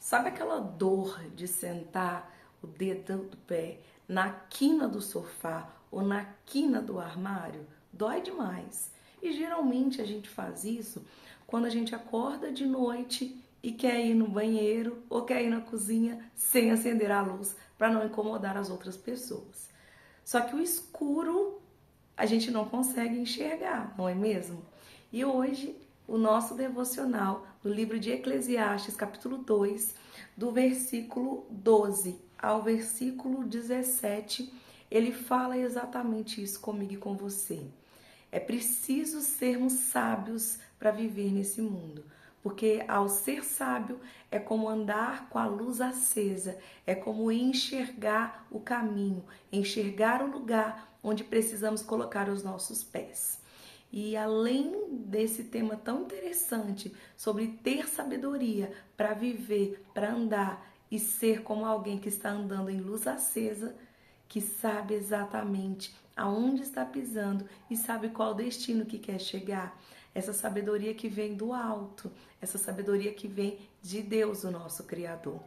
Sabe aquela dor de sentar o dedo do pé na quina do sofá ou na quina do armário? Dói demais. E geralmente a gente faz isso quando a gente acorda de noite e quer ir no banheiro ou quer ir na cozinha sem acender a luz para não incomodar as outras pessoas. Só que o escuro a gente não consegue enxergar, não é mesmo? E hoje o nosso devocional no livro de Eclesiastes, capítulo 2, do versículo 12 ao versículo 17, ele fala exatamente isso comigo e com você. É preciso sermos sábios para viver nesse mundo, porque ao ser sábio é como andar com a luz acesa, é como enxergar o caminho, enxergar o lugar onde precisamos colocar os nossos pés. E além desse tema tão interessante sobre ter sabedoria para viver, para andar e ser como alguém que está andando em luz acesa, que sabe exatamente aonde está pisando e sabe qual destino que quer chegar. Essa sabedoria que vem do alto, essa sabedoria que vem de Deus, o nosso Criador.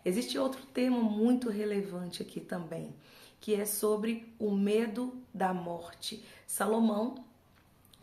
Existe outro tema muito relevante aqui também, que é sobre o medo da morte. Salomão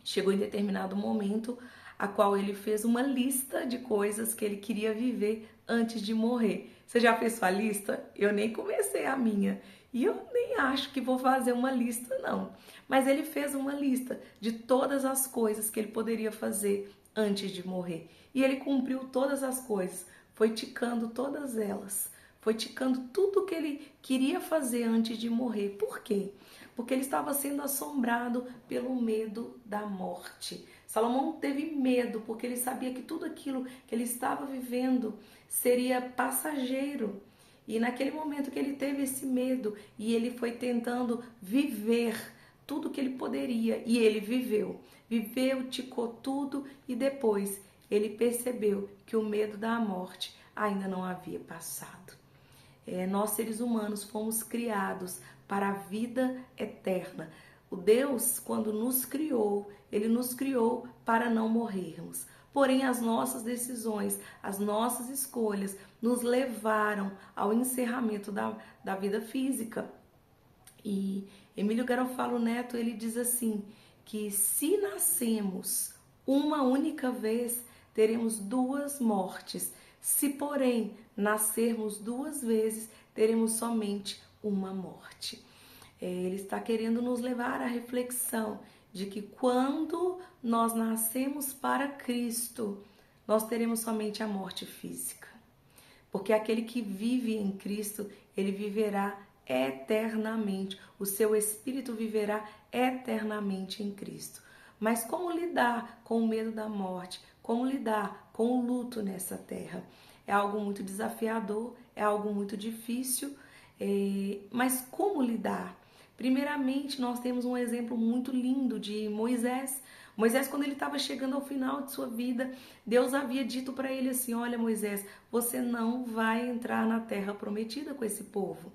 chegou em determinado momento a qual ele fez uma lista de coisas que ele queria viver antes de morrer. Você já fez sua lista? Eu nem comecei a minha. E eu nem acho que vou fazer uma lista, não. Mas ele fez uma lista de todas as coisas que ele poderia fazer antes de morrer. E ele cumpriu todas as coisas, foi ticando todas elas. Foi ticando tudo que ele queria fazer antes de morrer. Por quê? Porque ele estava sendo assombrado pelo medo da morte. Salomão teve medo porque ele sabia que tudo aquilo que ele estava vivendo seria passageiro. E naquele momento que ele teve esse medo e ele foi tentando viver tudo que ele poderia, e ele viveu. Viveu, ticou tudo e depois ele percebeu que o medo da morte ainda não havia passado. Nós seres humanos fomos criados para a vida eterna. O Deus, quando nos criou, Ele nos criou para não morrermos. Porém, as nossas decisões, as nossas escolhas nos levaram ao encerramento da vida física. E Emílio Garofalo Neto, ele diz assim, que se nascemos uma única vez, teremos duas mortes. Se, porém, nascermos duas vezes, teremos somente uma morte. Ele está querendo nos levar à reflexão de que quando nós nascemos para Cristo, nós teremos somente a morte física. Porque aquele que vive em Cristo, ele viverá eternamente. O seu espírito viverá eternamente em Cristo. Mas como lidar com o medo da morte? Como lidar com o luto nessa terra? É algo muito desafiador, é algo muito difícil, mas como lidar? Primeiramente, nós temos um exemplo muito lindo de Moisés. Moisés, quando ele estava chegando ao final de sua vida, Deus havia dito para ele assim: olha, Moisés, você não vai entrar na terra prometida com esse povo.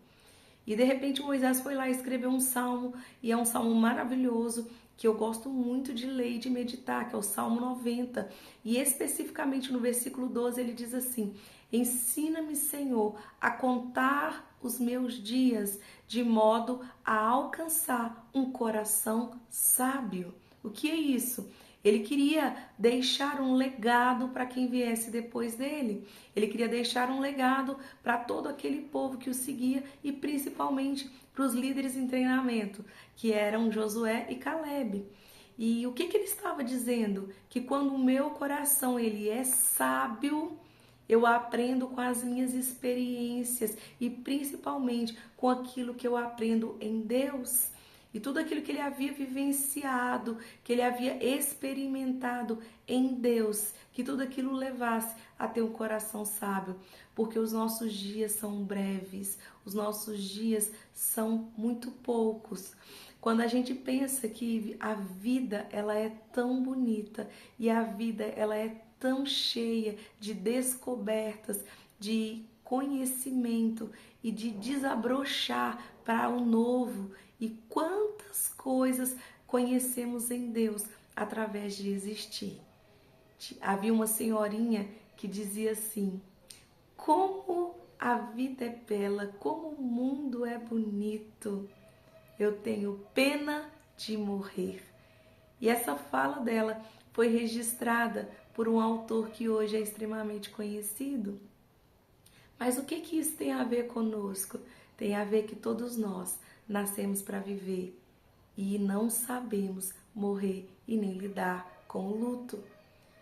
E de repente Moisés foi lá e escreveu um salmo, e é um salmo maravilhoso, que eu gosto muito de ler e de meditar, que é o Salmo 90. E especificamente no versículo 12 ele diz assim: ensina-me, Senhor, a contar os meus dias, de modo a alcançar um coração sábio. O que é isso? Ele queria deixar um legado para quem viesse depois dele. Ele queria deixar um legado para todo aquele povo que o seguia e principalmente para os líderes em treinamento, que eram Josué e Caleb. E o que ele estava dizendo? Que quando o meu coração ele é sábio, eu aprendo com as minhas experiências e principalmente com aquilo que eu aprendo em Deus. E tudo aquilo que ele havia vivenciado, que ele havia experimentado em Deus, que tudo aquilo levasse a ter um coração sábio, porque os nossos dias são breves, os nossos dias são muito poucos. Quando a gente pensa que a vida ela é tão bonita e a vida ela é tão cheia de descobertas, de conhecimento e de desabrochar para o novo. E quantas coisas conhecemos em Deus através de existir. Havia uma senhorinha que dizia assim: como a vida é bela, como o mundo é bonito. Eu tenho pena de morrer. E essa fala dela foi registrada por um autor que hoje é extremamente conhecido. Mas o que isso tem a ver conosco? Tem a ver que todos nós nascemos para viver e não sabemos morrer e nem lidar com o luto.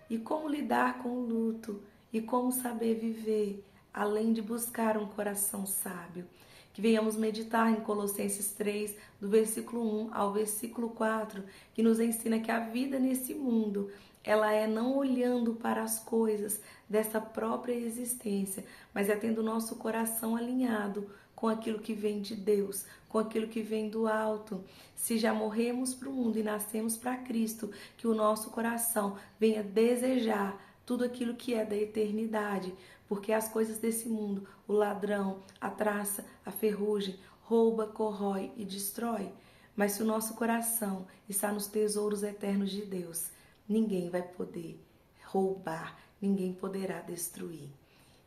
E como lidar com o luto e como saber viver, além de buscar um coração sábio. Que venhamos meditar em Colossenses 3, do versículo 1 ao versículo 4, que nos ensina que a vida nesse mundo, ela é não olhando para as coisas dessa própria existência, mas é tendo o nosso coração alinhado com aquilo que vem de Deus, com aquilo que vem do alto. Se já morremos para o mundo e nascemos para Cristo, que o nosso coração venha desejar tudo aquilo que é da eternidade, porque as coisas desse mundo, o ladrão, a traça, a ferrugem, rouba, corrói e destrói. Mas se o nosso coração está nos tesouros eternos de Deus, ninguém vai poder roubar, ninguém poderá destruir.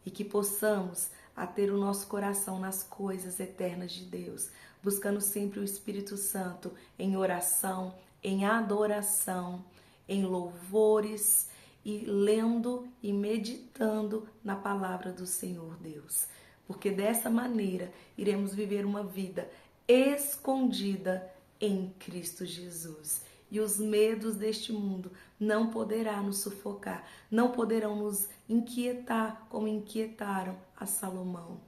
E que possamos a ter o nosso coração nas coisas eternas de Deus, buscando sempre o Espírito Santo em oração, em adoração, em louvores e lendo e meditando na palavra do Senhor Deus. Porque dessa maneira iremos viver uma vida escondida em Cristo Jesus. E os medos deste mundo não poderão nos sufocar, não poderão nos inquietar como inquietaram a Salomão.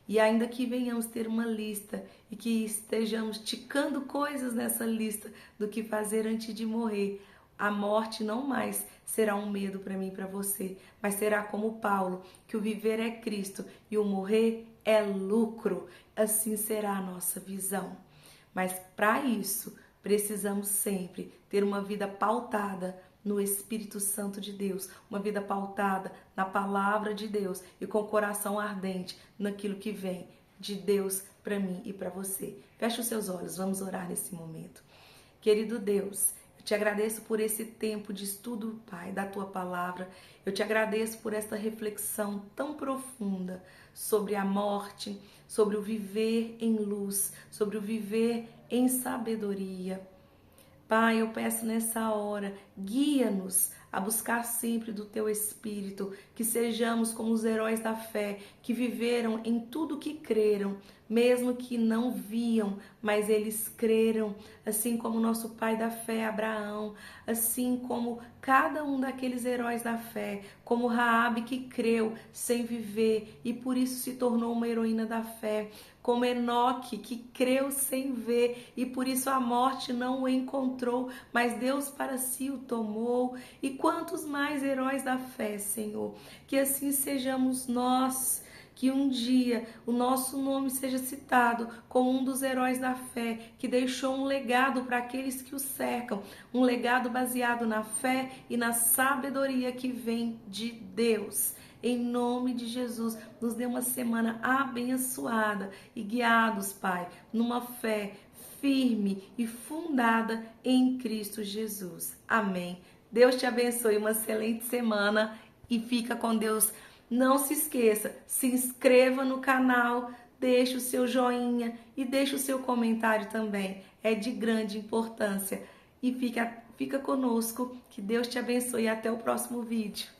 E ainda que venhamos ter uma lista e que estejamos ticando coisas nessa lista do que fazer antes de morrer, a morte não mais será um medo para mim e para você, mas será como Paulo, que o viver é Cristo e o morrer é lucro. Assim será a nossa visão. Mas para isso, precisamos sempre ter uma vida pautada no Espírito Santo de Deus, uma vida pautada na palavra de Deus e com o coração ardente naquilo que vem de Deus para mim e para você. Feche os seus olhos, vamos orar nesse momento. Querido Deus, eu te agradeço por esse tempo de estudo, Pai, da Tua Palavra. Eu te agradeço por esta reflexão tão profunda sobre a morte, sobre o viver em luz, sobre o viver em sabedoria. Pai, eu peço nessa hora, guia-nos a buscar sempre do Teu Espírito, que sejamos como os heróis da fé, que viveram em tudo que creram, mesmo que não viam, mas eles creram, assim como nosso pai da fé, Abraão, assim como cada um daqueles heróis da fé, como Raabe que creu sem viver e por isso se tornou uma heroína da fé, como Enoque que creu sem ver e por isso a morte não o encontrou, mas Deus para si o tomou, e quantos mais heróis da fé, Senhor, que assim sejamos nós, que um dia o nosso nome seja citado como um dos heróis da fé, que deixou um legado para aqueles que o cercam, um legado baseado na fé e na sabedoria que vem de Deus. Em nome de Jesus, nos dê uma semana abençoada e guiados, Pai, numa fé firme e fundada em Cristo Jesus. Amém. Deus te abençoe, uma excelente semana e fica com Deus. Não se esqueça, se inscreva no canal, deixe o seu joinha e deixe o seu comentário também. É de grande importância. E fica conosco. Que Deus te abençoe e até o próximo vídeo.